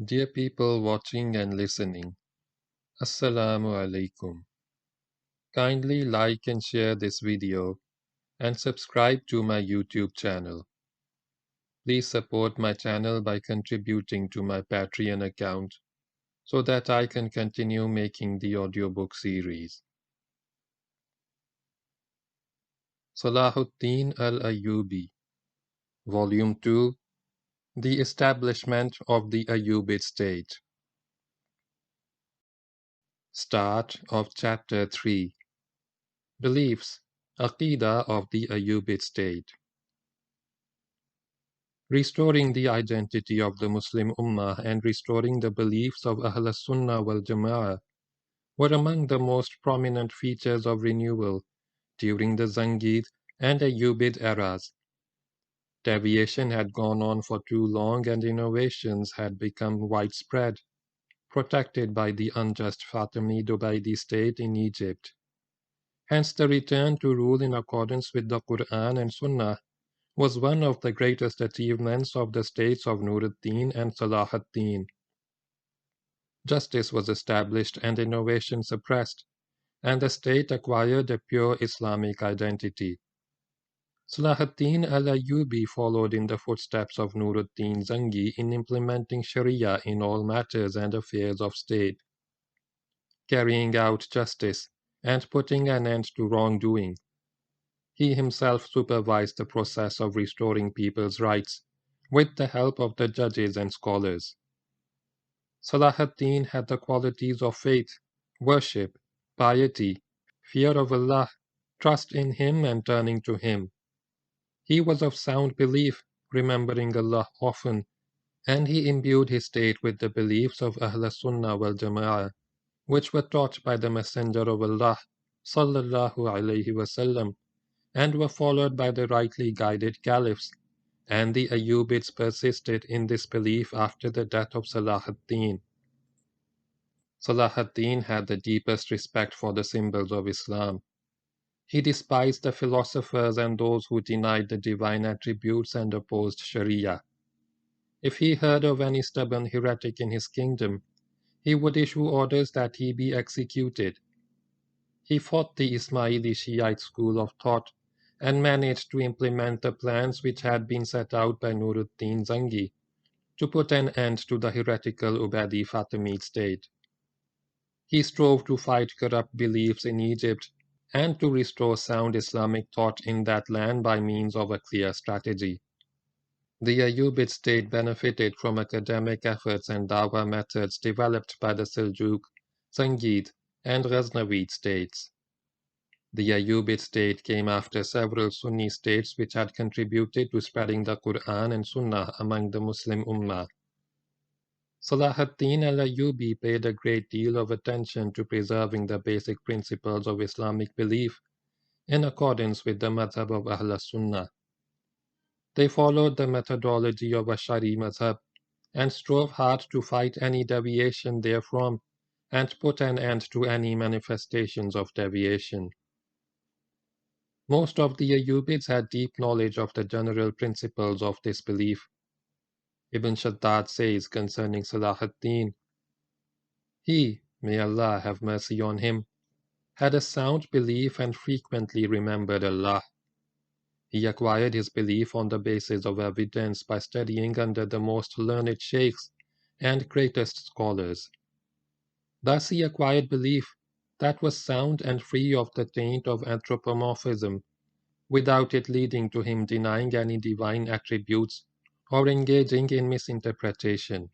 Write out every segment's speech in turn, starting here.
Dear people watching and listening, Assalamu alaikum. Kindly like and share this video and subscribe to my YouTube channel. Please support my channel by contributing to my Patreon account so that I can continue making the audiobook series. Salahuddin al-Ayyubi, Volume 2, The Establishment of the Ayubid State. Start of Chapter 3. Beliefs, Aqeedah of the Ayubid State. Restoring the identity of the Muslim Ummah and restoring the beliefs of Ahl Sunnah wal Jama'ah were among the most prominent features of renewal during the Zangid and Ayubid eras. Deviation had gone on for too long and innovations had become widespread, protected by the unjust Fatimid Ubaidi state in Egypt. Hence the return to rule in accordance with the Quran and Sunnah was one of the greatest achievements of the states of Nuruddin and Salahuddin. Justice was established and innovation suppressed, and the state acquired a pure Islamic identity. Salahuddin al-Ayyubi followed in the footsteps of Nuruddin Zangi in implementing Sharia in all matters and affairs of state, carrying out justice and putting an end to wrongdoing. He himself supervised the process of restoring people's rights, with the help of the judges and scholars. Salahuddin had the qualities of faith, worship, piety, fear of Allah, trust in Him and turning to Him. He was of sound belief, remembering Allah often, and he imbued his state with the beliefs of Ahl Sunnah wal Jama'ah, which were taught by the Messenger of Allah, sallallahu alaihi wasallam, and were followed by the rightly guided caliphs, and the Ayubids persisted in this belief after the death of Salahuddin. Salahuddin had the deepest respect for the symbols of Islam. He despised the philosophers and those who denied the divine attributes and opposed Sharia. If he heard of any stubborn heretic in his kingdom, he would issue orders that he be executed. He fought the Ismaili Shiite school of thought and managed to implement the plans which had been set out by Nuruddin Zangi to put an end to the heretical Ubaidi Fatimid state. He strove to fight corrupt beliefs in Egypt and to restore sound Islamic thought in that land by means of a clear strategy. The Ayubid state benefited from academic efforts and dawah methods developed by the Seljuk, Zangid, and Ghaznavid states. The Ayubid state came after several Sunni states which had contributed to spreading the Quran and Sunnah among the Muslim Ummah. Salahuddin al-Ayyubi paid a great deal of attention to preserving the basic principles of Islamic belief in accordance with the madhab of Ahl Sunnah. They followed the methodology of Ash'ari madhab and strove hard to fight any deviation therefrom and put an end to any manifestations of deviation. Most of the Ayubids had deep knowledge of the general principles of this belief. Ibn Shaddad says concerning Salahuddin, he, may Allah have mercy on him, had a sound belief and frequently remembered Allah. He acquired his belief on the basis of evidence by studying under the most learned sheikhs and greatest scholars. Thus he acquired belief that was sound and free of the taint of anthropomorphism, without it leading to him denying any divine attributes or engaging in misinterpretation.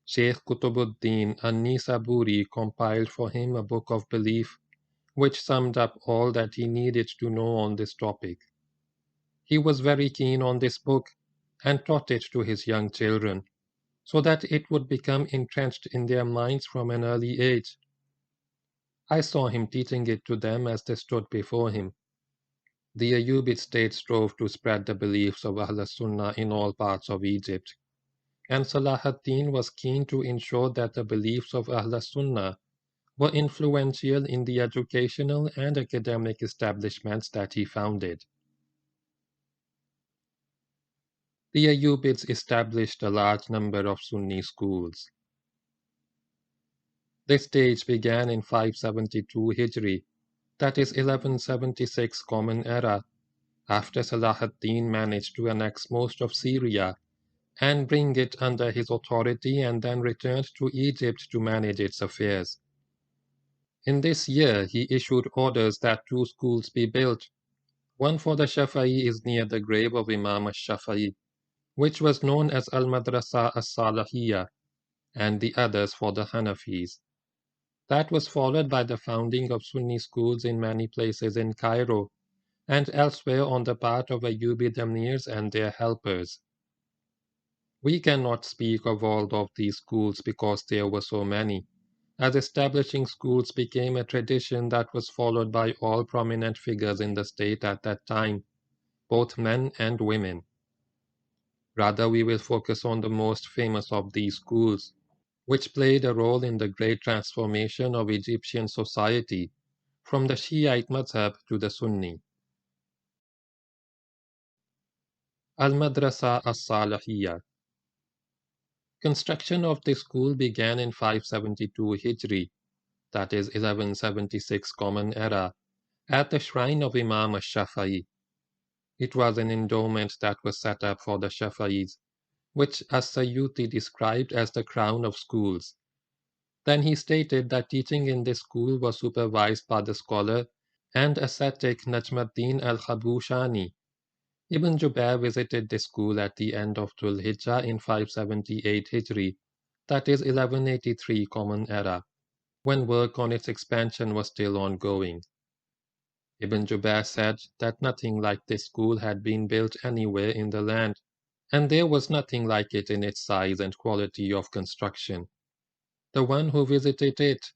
Sheikh Qutubuddin an-Nisaburi compiled for him a book of belief, which summed up all that he needed to know on this topic. He was very keen on this book and taught it to his young children, so that it would become entrenched in their minds from an early age. I saw him teaching it to them as they stood before him. The Ayubid state strove to spread the beliefs of Ahl Sunnah in all parts of Egypt, and Salahuddin was keen to ensure that the beliefs of Ahl Sunnah were influential in the educational and academic establishments that he founded. The Ayubids established a large number of Sunni schools. This stage began in 572 Hijri, that is 1176 Common Era, after Salahuddin managed to annex most of Syria and bring it under his authority and then returned to Egypt to manage its affairs. In this year, he issued orders that two schools be built. One for the Shafi'i is near the grave of Imam al-Shafi'i, which was known as Al-Madrasah as-Salihiyah, and the others for the Hanafis. That was followed by the founding of Sunni schools in many places in Cairo and elsewhere on the part of Ayubid emirs and their helpers. We cannot speak of all of these schools because there were so many, as establishing schools became a tradition that was followed by all prominent figures in the state at that time, both men and women. Rather, we will focus on the most famous of these schools, which played a role in the great transformation of Egyptian society from the Shiite madhab to the Sunni. Al-Madrasah as-Salihiyah. Construction of this school began in 572 Hijri, that is 1176 Common Era, at the shrine of Imam al-Shafi'i. It was an endowment that was set up for the Shafa'is, which as-Sayyuti described as the crown of schools. Then he stated that teaching in this school was supervised by the scholar and ascetic Najmuddin al-Khabushani. Ibn Jubair visited this school at the end of Dhul Hijjah in 578 Hijri, that is 1183 Common Era, when work on its expansion was still ongoing. Ibn Jubair said that nothing like this school had been built anywhere in the land, and there was nothing like it in its size and quality of construction. The one who visited it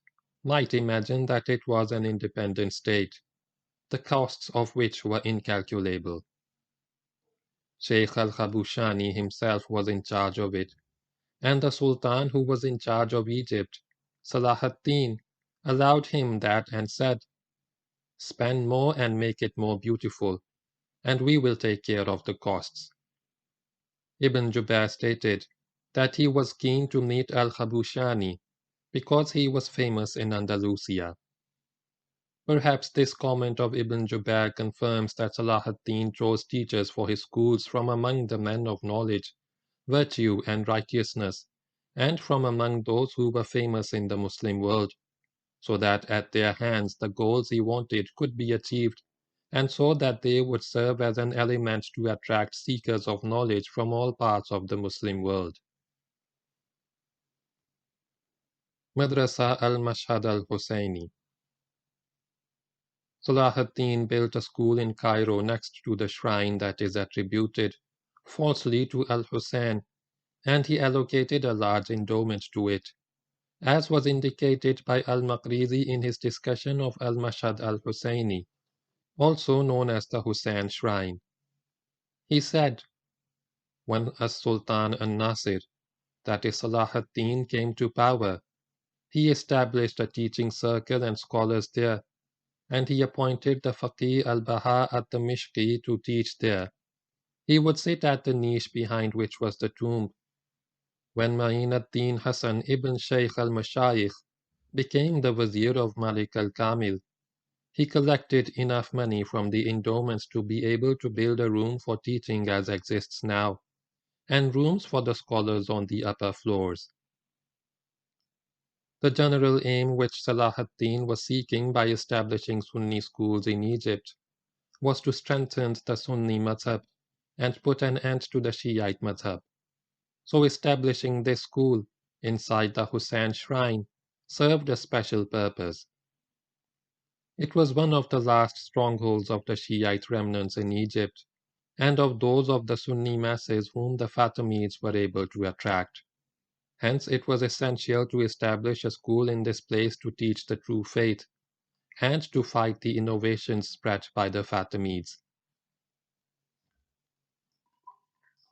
might imagine that it was an independent state, the costs of which were incalculable. Sheikh al-Khabushani himself was in charge of it, and the Sultan who was in charge of Egypt, Salahuddin, allowed him that and said, "Spend more and make it more beautiful, and we will take care of the costs." Ibn Jubair stated that he was keen to meet al-Khabushani because he was famous in Andalusia. Perhaps this comment of Ibn Jubair confirms that Salahuddin chose teachers for his schools from among the men of knowledge, virtue, and righteousness, and from among those who were famous in the Muslim world, so that at their hands the goals he wanted could be achieved, and so that they would serve as an element to attract seekers of knowledge from all parts of the Muslim world. Madrasa al-Mashhad al-Husaynii. Salahuddin built a school in Cairo next to the shrine that is attributed falsely to al-Husayn, and he allocated a large endowment to it, as was indicated by al-Maqrizi in his discussion of al-Mashhad al-Husaynii, also known as the Husayn Shrine. He said, when as-Sultan an-Nasir, that is Salahuddin, came to power, he established a teaching circle and scholars there, and he appointed the Faqih al-Baha at-Damishqi to teach there. He would sit at the niche behind which was the tomb. When Ma'in ad-Din Hassan ibn Shaykh al-Mashayikh became the Wazir of Malik al-Kamil, he collected enough money from the endowments to be able to build a room for teaching as exists now, and rooms for the scholars on the upper floors. The general aim which Salahuddin was seeking by establishing Sunni schools in Egypt was to strengthen the Sunni madhab and put an end to the Shiite madhab. So establishing this school inside the Husayn shrine served a special purpose. It was one of the last strongholds of the Shiite remnants in Egypt, and of those of the Sunni masses whom the Fatimids were able to attract. Hence it was essential to establish a school in this place to teach the true faith, and to fight the innovations spread by the Fatimids.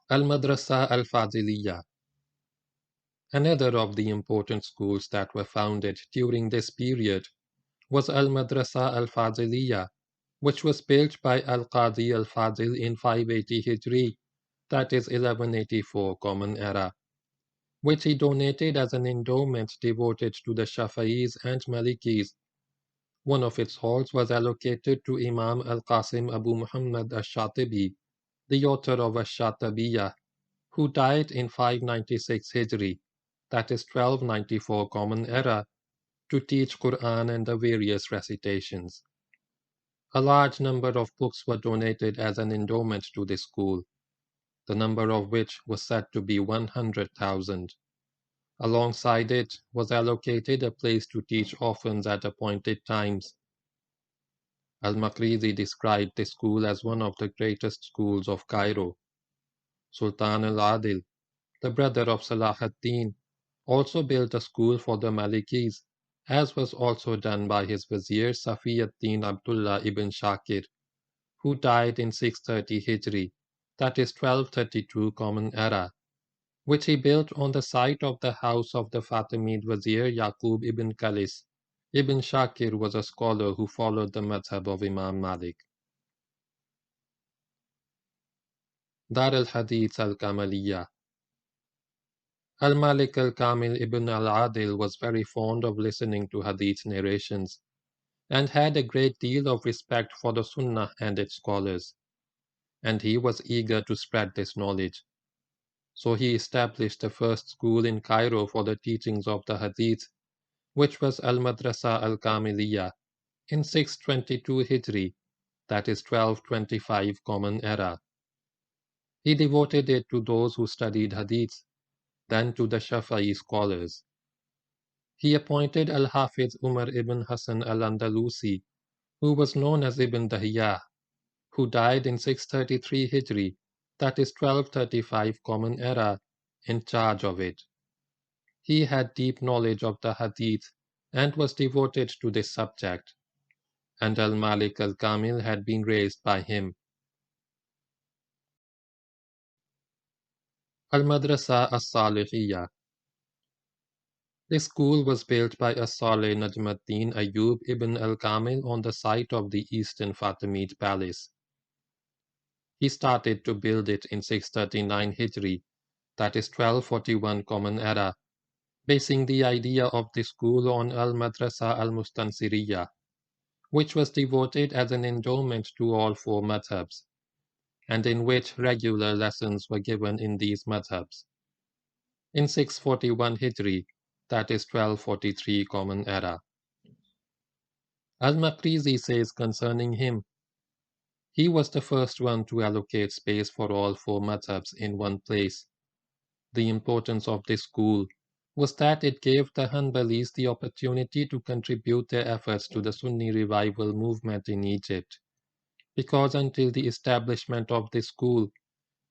Al-Madrasah al-Fadiliyah. Another of the important schools that were founded during this period was Al-Madrasah al-Fadiliyah, which was built by Al-Qadi al-Fadil in 580 Hijri, that is 1184 Common Era, which he donated as an endowment devoted to the Shafa'is and Malikis. One of its halls was allocated to Imam al-Qasim Abu Muhammad al-Shatibi, the author of al-Shatabiyah, who died in 596 Hijri, that is 1294 Common Era, to teach Quran and the various recitations. A large number of books were donated as an endowment to this school, the number of which was said to be 100,000. Alongside it was allocated a place to teach orphans at appointed times. Al-Makrizi described this school as one of the greatest schools of Cairo. Sultan al-Adil, the brother of Salahuddin, also built a school for the Malikis, as was also done by his vizier Safiuddin Abdullah ibn Shakir, who died in 630 Hijri, that is 1232 Common Era, which he built on the site of the house of the Fatimid vizier Yaqub ibn Qalis. Ibn Shakir was a scholar who followed the madhab of Imam Malik. Dar al-Hadeeth al-Kamaliyah. Al-Malik al-Kamil ibn al-Adil was very fond of listening to Hadith narrations, and had a great deal of respect for the Sunnah and its scholars, and he was eager to spread this knowledge. So he established the first school in Cairo for the teachings of the Hadith, which was al-Madrasah al-Kamiliyah, in 622 Hijri, that is 1225 Common Era. He devoted it to those who studied Hadith, then to the Shafi'i scholars. He appointed al-Hafiz Umar ibn Hassan al-Andalusi, who was known as Ibn Dahiyah, who died in 633 Hijri, that is 1235 Common Era, in charge of it. He had deep knowledge of the Hadith and was devoted to this subject, and al-Malik al-Kamil had been raised by him. Al-Madrasah as-Salihiyah. This school was built by as-Salih Najmuddin Ayub ibn al-Kamil on the site of the Eastern Fatimid Palace. He started to build it in 639 Hijri, that is 1241 Common Era, basing the idea of the school on al-Madrasah al-Mustansiriyah, which was devoted as an endowment to all four madhabs, and in which regular lessons were given in these madhabs. In 641 Hijri, that is 1243 Common Era. Al-Makrizi says concerning him, he was the first one to allocate space for all four madhabs in one place. The importance of this school was that it gave the Hanbalis the opportunity to contribute their efforts to the Sunni revival movement in Egypt, because until the establishment of this school,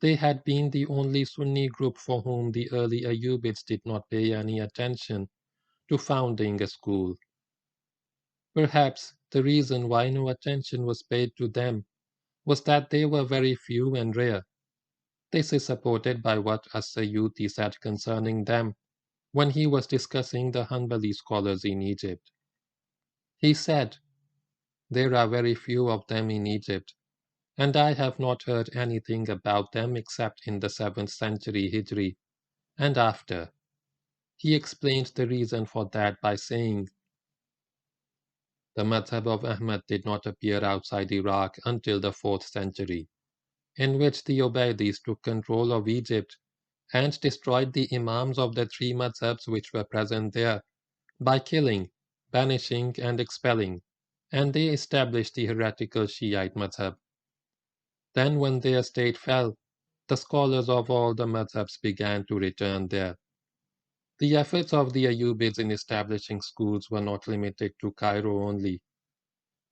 they had been the only Sunni group for whom the early Ayubids did not pay any attention to founding a school. Perhaps the reason why no attention was paid to them was that they were very few and rare. This is supported by what as-Suyuti said concerning them when he was discussing the Hanbali scholars in Egypt. He said, "There are very few of them in Egypt, and I have not heard anything about them except in the 7th century Hijri, and after." He explained the reason for that by saying, the madhab of Ahmad did not appear outside Iraq until the 4th century, in which the Ubaydis took control of Egypt and destroyed the imams of the three madhabs which were present there by killing, banishing, and expelling, and they established the heretical Shiite madhab. Then when their state fell, the scholars of all the madhabs began to return there. The efforts of the Ayubids in establishing schools were not limited to Cairo only.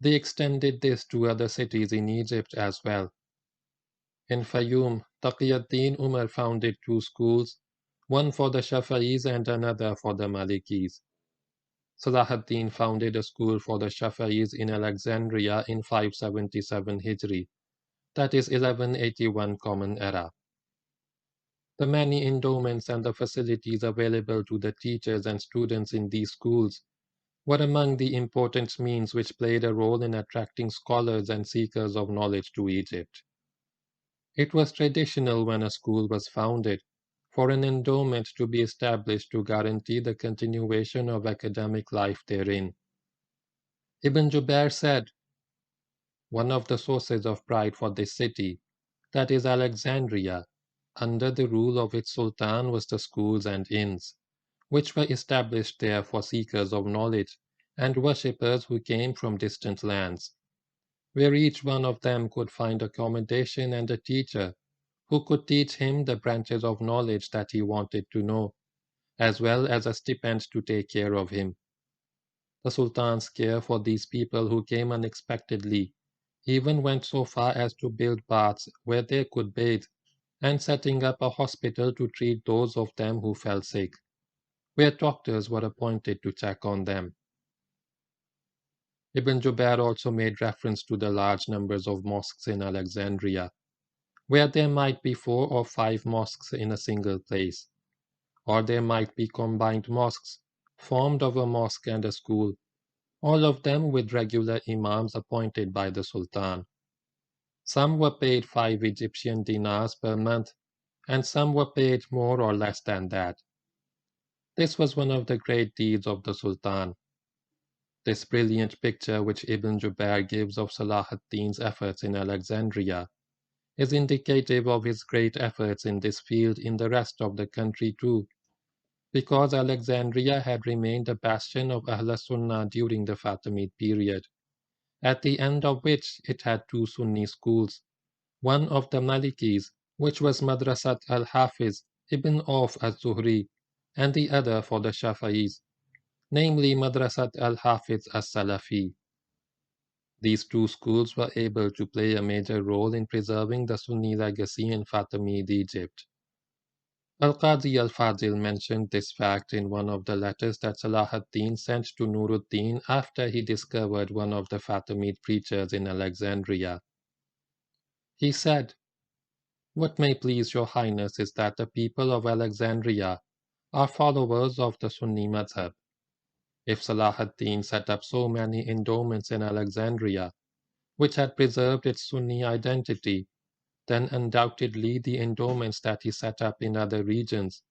They extended this to other cities in Egypt as well. In Fayoum, Taqiyuddin Umar founded two schools, one for the Shafa'is and another for the Malikis. Salahuddin founded a school for the Shafa'is in Alexandria in 577 Hijri, that is 1181 Common Era. The many endowments and the facilities available to the teachers and students in these schools were among the important means which played a role in attracting scholars and seekers of knowledge to Egypt. It was traditional when a school was founded for an endowment to be established to guarantee the continuation of academic life therein. Ibn Jubair said, "One of the sources of pride for this city, that is Alexandria, under the rule of its sultan was the schools and inns, which were established there for seekers of knowledge and worshippers who came from distant lands, where each one of them could find accommodation and a teacher who could teach him the branches of knowledge that he wanted to know, as well as a stipend to take care of him. The Sultan's care for these people who came unexpectedly even went so far as to build baths where they could bathe, and setting up a hospital to treat those of them who fell sick, where doctors were appointed to check on them." Ibn Jubair also made reference to the large numbers of mosques in Alexandria, where there might be 4 or 5 mosques in a single place, or there might be combined mosques formed of a mosque and a school, all of them with regular imams appointed by the Sultan. Some were paid 5 Egyptian dinars per month, and some were paid more or less than that. This was one of the great deeds of the Sultan. This brilliant picture which Ibn Jubair gives of Salah ad-Din's efforts in Alexandria is indicative of his great efforts in this field in the rest of the country too, because Alexandria had remained a bastion of Ahl Sunnah during the Fatimid period, at the end of which it had 2 Sunni schools, one of the Malikis, which was Madrasat al-Hafiz ibn Auf az-Zuhri, and the other for the Shafa'is, namely Madrasat al-Hafiz as-Salafi. These 2 schools were able to play a major role in preserving the Sunni legacy in Fatimid Egypt. Al-Qadi al-Fadil mentioned this fact in one of the letters that Salah ad-Din sent to Nuruddin after he discovered one of the Fatimid preachers in Alexandria. He said, "What may please your Highness is that the people of Alexandria are followers of the Sunni madhab. If Salah ad-Din set up so many endowments in Alexandria, which had preserved its Sunni identity, then undoubtedly the endowments that he set up in other regions,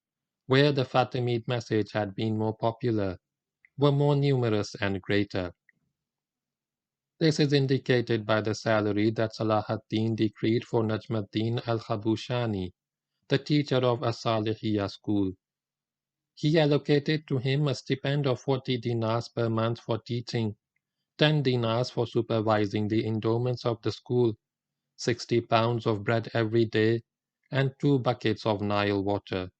where the Fatimid message had been more popular, were more numerous and greater." This is indicated by the salary that Salah ad-Din decreed for Najmuddin al-Khabushani, the teacher of as-Salihiyah school. He allocated to him a stipend of 40 dinars per month for teaching, 10 dinars for supervising the endowments of the school, 60 pounds of bread every day, and 2 buckets of Nile water.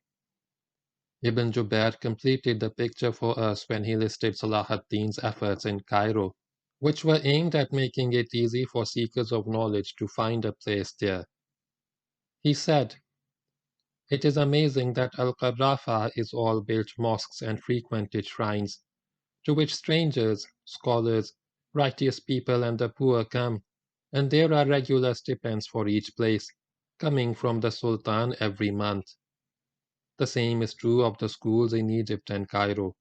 Ibn Jubair completed the picture for us when he listed Salah ad-Din's efforts in Cairo, which were aimed at making it easy for seekers of knowledge to find a place there. He said, "It is amazing that Al-Qarrafa is all built mosques and frequented shrines, to which strangers, scholars, righteous people and the poor come, and there are regular stipends for each place, coming from the Sultan every month. The same is true of the schools in Egypt and Cairo.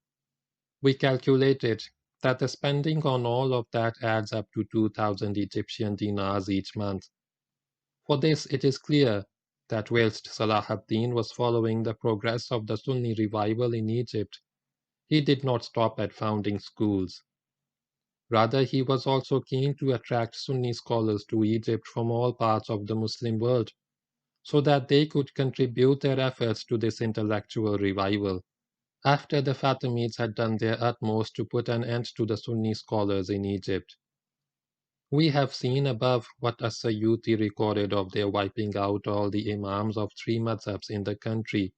We calculated that the spending on all of that adds up to 2,000 Egyptian dinars each month. For this it is clear that whilst Salah ad-Din was following the progress of the Sunni revival in Egypt, he did not stop at founding schools. Rather, he was also keen to attract Sunni scholars to Egypt from all parts of the Muslim world, so that they could contribute their efforts to this intellectual revival, after the Fatimids had done their utmost to put an end to the Sunni scholars in Egypt. We have seen above what as-Suyuti recorded of their wiping out all the imams of 3 madhabs in the country,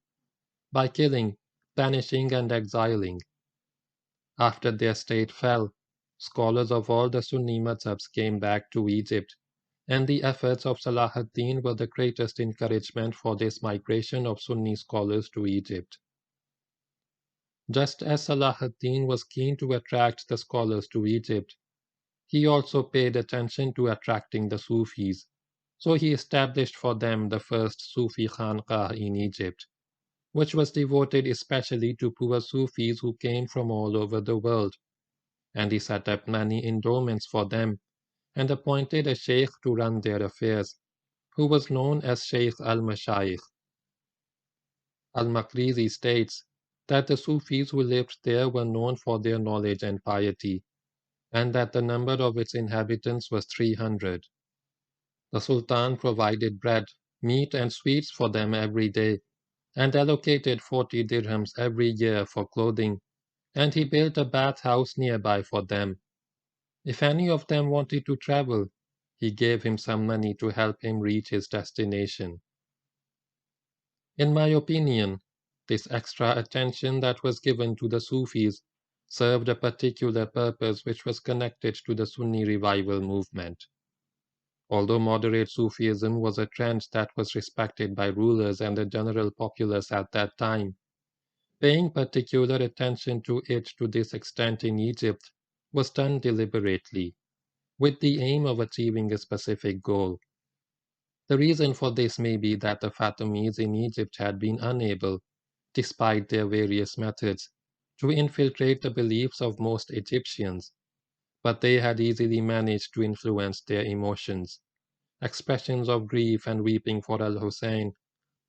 by killing, banishing and exiling. After their state fell, scholars of all the Sunni madhabs came back to Egypt, and the efforts of Salah ad-Din were the greatest encouragement for this migration of Sunni scholars to Egypt. Just as Salah ad-Din was keen to attract the scholars to Egypt, he also paid attention to attracting the Sufis, so he established for them the first Sufi Khanqah in Egypt, which was devoted especially to poor Sufis who came from all over the world, and he set up many endowments for them, and appointed a sheikh to run their affairs, who was known as Sheikh al-Mashayikh. Al-Makrizi states that the Sufis who lived there were known for their knowledge and piety, and that the number of its inhabitants was 300. The Sultan provided bread, meat, and sweets for them every day, and allocated 40 dirhams every year for clothing, and he built a bathhouse nearby for them. If any of them wanted to travel, he gave him some money to help him reach his destination. In my opinion, this extra attention that was given to the Sufis served a particular purpose which was connected to the Sunni revival movement. Although moderate Sufism was a trend that was respected by rulers and the general populace at that time, paying particular attention to it to this extent in Egypt was done deliberately, with the aim of achieving a specific goal. The reason for this may be that the Fatimids in Egypt had been unable, despite their various methods, to infiltrate the beliefs of most Egyptians, but they had easily managed to influence their emotions. Expressions of grief and weeping for al-Hussein,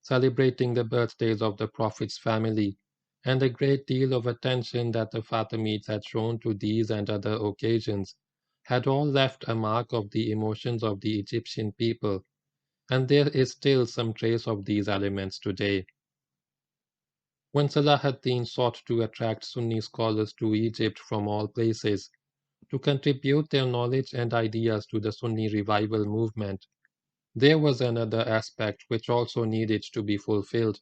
celebrating the birthdays of the Prophet's family, and a great deal of attention that the Fatimids had shown to these and other occasions, had all left a mark of the emotions of the Egyptian people, and there is still some trace of these elements today. When Salahuddin sought to attract Sunni scholars to Egypt from all places, to contribute their knowledge and ideas to the Sunni revival movement, there was another aspect which also needed to be fulfilled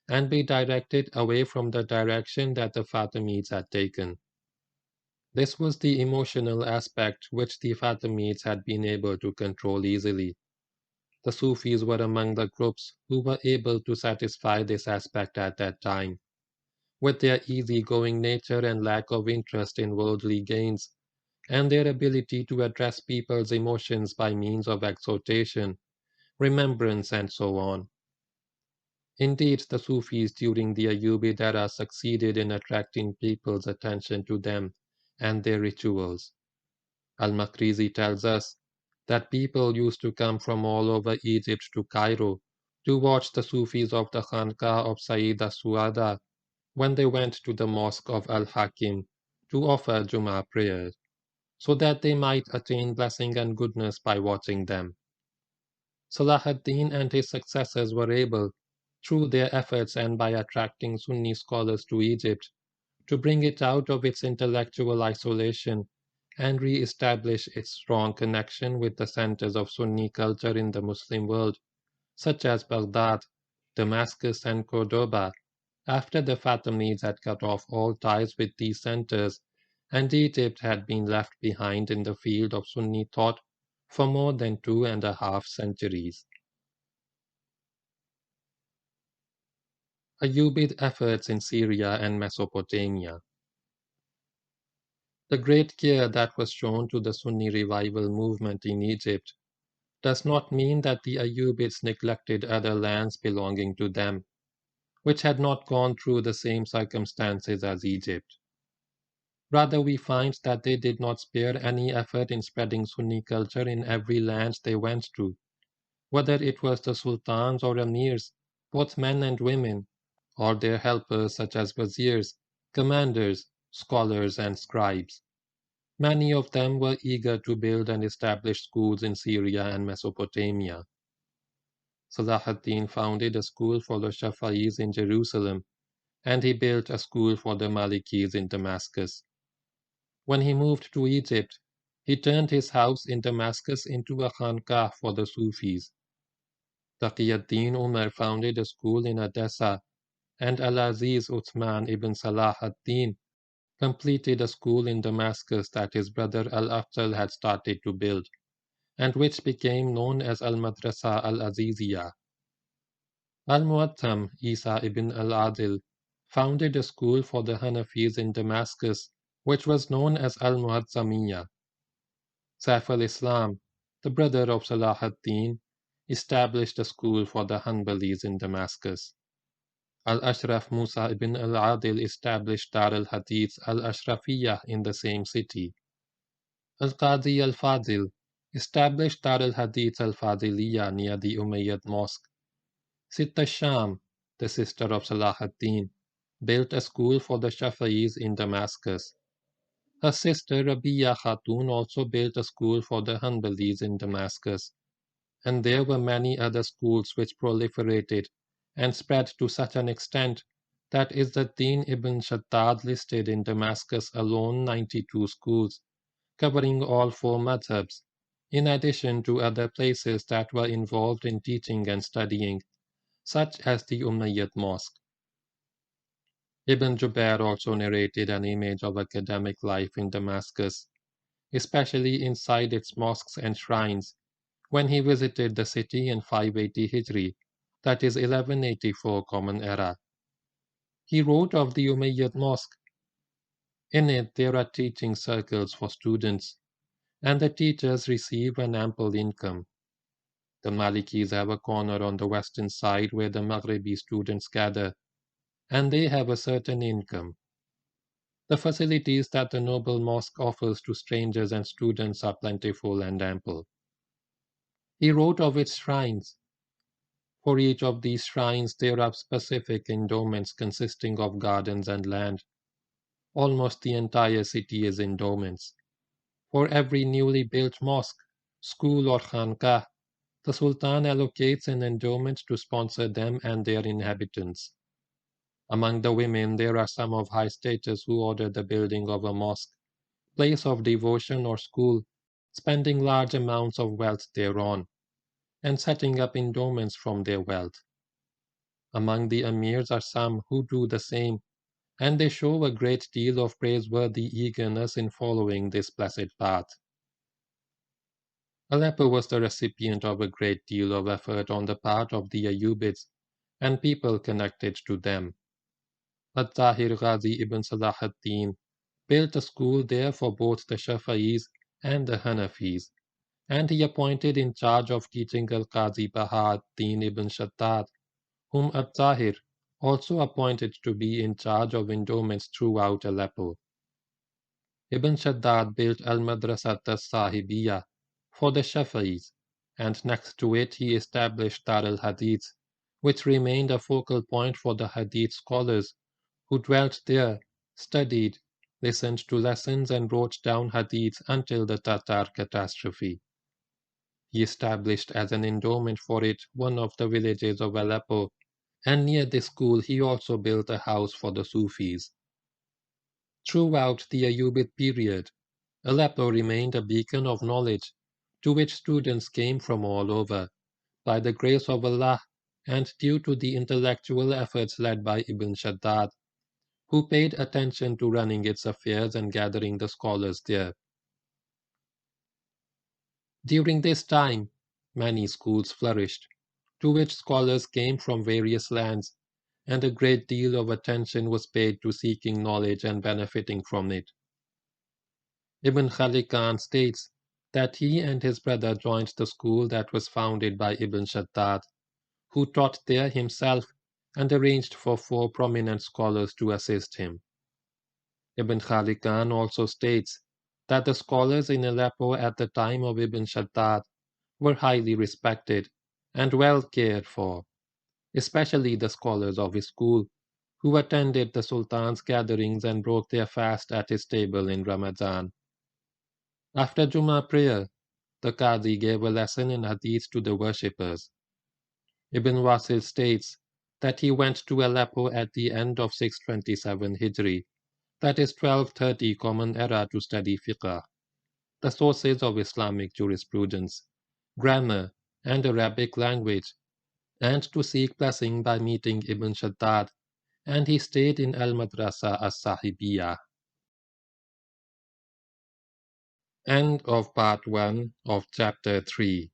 and be directed away from the direction that the Fatimids had taken. This was the emotional aspect which the Fatimids had been able to control easily. The Sufis were among the groups who were able to satisfy this aspect at that time. With their easy-going nature and lack of interest in worldly gains, and their ability to address people's emotions by means of exhortation, remembrance, and so on. Indeed, the Sufis during the Ayubid era succeeded in attracting people's attention to them and their rituals. Al-Makrizi tells us that people used to come from all over Egypt to Cairo to watch the Sufis of the Khanqah of Sayyida Suada when they went to the mosque of Al-Hakim to offer Jummah prayers, so that they might attain blessing and goodness by watching them. Salahuddin and his successors were able, through their efforts and by attracting Sunni scholars to Egypt, to bring it out of its intellectual isolation and re-establish its strong connection with the centers of Sunni culture in the Muslim world, such as Baghdad, Damascus, and Cordoba, after the Fatimids had cut off all ties with these centers, and Egypt had been left behind in the field of Sunni thought for more than 2.5 centuries. Ayubid efforts in Syria and Mesopotamia. The great care that was shown to the Sunni revival movement in Egypt does not mean that the Ayubids neglected other lands belonging to them, which had not gone through the same circumstances as Egypt. Rather, we find that they did not spare any effort in spreading Sunni culture in every land they went to, whether it was the sultans or emirs, both men and women, or their helpers such as viziers, commanders, scholars, and scribes. Many of them were eager to build and establish schools in Syria and Mesopotamia. Salahuddin founded a school for the Shafa'is in Jerusalem, and he built a school for the Malikis in Damascus. When he moved to Egypt, he turned his house in Damascus into a khanqah for the Sufis. Taqiyuddin Umar founded a school in Edessa, and Al-Aziz Uthman ibn Salah ad-Din completed a school in Damascus that his brother Al-Afdal had started to build, and which became known as Al-Madrasah al-Aziziyah. Al-Mu'attam Isa ibn al-Adil founded a school for the Hanafis in Damascus, which was known as al-Mu'azzamiyah. Saif al-Islam, the brother of Salah ad-Din, established a school for the Hanbalis in Damascus. Al-Ashraf Musa ibn al-Adil established Dar al-Hadeeth al-Ashrafiyah in the same city. Al-Qadi al-Fadil, established Dar al-Hadeeth al-Fadiliyah near the Umayyad Mosque. Sitta Sham, the sister of Salahuddin, built a school for the Shafa'is in Damascus. Her sister Rabi'a Khatun also built a school for the Hanbalis in Damascus, and there were many other schools which proliferated and spread to such an extent that Izzuddin ibn Shaddad listed in Damascus alone 92 schools, covering all four madhabs, in addition to other places that were involved in teaching and studying, such as the Umayyad Mosque. Ibn Jubair also narrated an image of academic life in Damascus, especially inside its mosques and shrines, when he visited the city in 580 Hijri, that is 1184 Common Era. He wrote of the Umayyad Mosque, "In it there are teaching circles for students, and the teachers receive an ample income. The Malikis have a corner on the western side where the Maghribi students gather, and they have a certain income. The facilities that the noble mosque offers to strangers and students are plentiful and ample." He wrote of its shrines. For each of these shrines there are specific endowments consisting of gardens and land. Almost the entire city is endowments. For every newly built mosque, school or khanqah, the Sultan allocates an endowment to sponsor them and their inhabitants. Among the women there are some of high status who order the building of a mosque, place of devotion or school, spending large amounts of wealth thereon, and setting up endowments from their wealth. Among the emirs are some who do the same, and they show a great deal of praiseworthy eagerness in following this blessed path. Aleppo was the recipient of a great deal of effort on the part of the Ayubids and people connected to them. Al-Tahir Ghazi ibn Salahuddin built a school there for both the Shafa'is and the Hanafis, and he appointed in charge of teaching al-Qazi Baha'u'ddin ibn Shaddad, whom Al-Tahir also appointed to be in charge of endowments throughout Aleppo. Ibn Shaddad built al-Madrasah as-Sahibiyah for the Shafa'is, and next to it he established Dar al-Hadeeth, which remained a focal point for the Hadith scholars who dwelt there, studied, listened to lessons, and wrote down Hadiths until the Tatar catastrophe. He established as an endowment for it one of the villages of Aleppo, and near this school he also built a house for the Sufis. Throughout the Ayubid period, Aleppo remained a beacon of knowledge to which students came from all over, by the grace of Allah and due to the intellectual efforts led by Ibn Shaddad, who paid attention to running its affairs and gathering the scholars there. During this time, many schools flourished, to which scholars came from various lands, and a great deal of attention was paid to seeking knowledge and benefiting from it. Ibn Khalikan states that he and his brother joined the school that was founded by Ibn Shaddad, who taught there himself and arranged for 4 prominent scholars to assist him. Ibn Khalikan also states that the scholars in Aleppo at the time of Ibn Shaddad were highly respected and well cared for, especially the scholars of his school, who attended the Sultan's gatherings and broke their fast at his table in Ramadan. After Jummah prayer, the Qadi gave a lesson in Hadith to the worshippers. Ibn Wasil states that he went to Aleppo at the end of 627 Hijri, that is 1230 Common Era, to study fiqh, the sources of Islamic jurisprudence, grammar, and Arabic language, and to seek blessing by meeting Ibn Shaddad, and he stayed in Al-Madrasah as-Sahibiyah. End of part 1 of chapter 3.